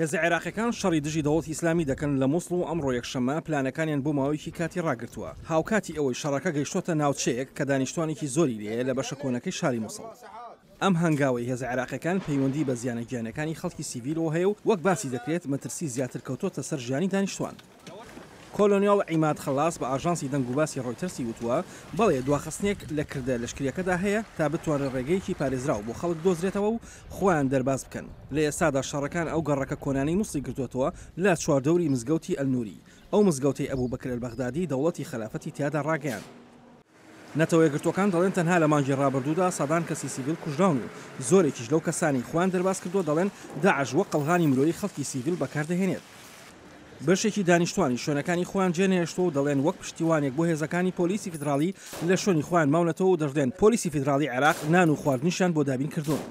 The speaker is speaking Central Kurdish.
هێزە عێراقیەکان شەڕی دژی دەوڵەتی ئیسلامی دەکەن لە مووسڵ و ئەمڕۆ یەکشەممە پلانەکانیان بۆ ماوەیەکی کاتی ڕاگرتووە. هاوکاتی ئەوەی شەڕەکە گەیشتۆتە ناوچەیەک کە دانیشتوانێکی زۆری لێیە لە بەشە کۆنەکەی شاری مووسڵ. ئەم هەنگاوی هێزە عێراقیەکان پەیوەندی بە زیانە گیانەکانی خەڵکی سیڤیلەوە هەیە و وەک باسی دەکرێت مەترسی زیاتر کەوتۆتە سەر ژیانی دانیشتوان. کۆلۆنیال عیماد خەلاس بە ئاژانسی دەنگ و باسی ڕۆیتەرسی وتووە بەڵێ دواخستنێک لە کردە لەشکریەکەدا هەیە تا بتوانێت ڕێگەیەکی پارێزراو بۆ خەڵک دۆزرێتەوە و خۆیان دەرباز بکەن. لە ئێستادا شەڕەکان ئەو گەڕەکە کۆنانەی مووسڵی گرتووەتەوە لە چواردەوری مزگەوتی ئەلنووری، ئەو مزگەوتەی ئەبوو بەکر ئەلبەغدادی دەوڵەتی خلافەتی تیادا ڕاگەیان. نەتەوە یەکگرتوەکان دەڵێن تەنها لە مانگی ڕابردوودا سەدان کەسی سیڤیل کوژراون و زۆرێکیش لەو کەسانی خۆیان دەرباز کردووە دەڵێن داعش وەک قەڵغانی مرۆیی خەڵکی سیڤیل بەکاردەهێنێت. بەشێکی دانیشتوانی شوێنەکانی خۆیان جێنێشتۆ و دەڵێن وەک پشتیوانێک بۆ هێزەکانی پۆلیسی فیدراڵی لە شوێنی خۆیان ماونەتەوە و دەژدێن پۆلیسی فیدراڵی عێراق نان و خواردنیشان بۆ دابین کردوون.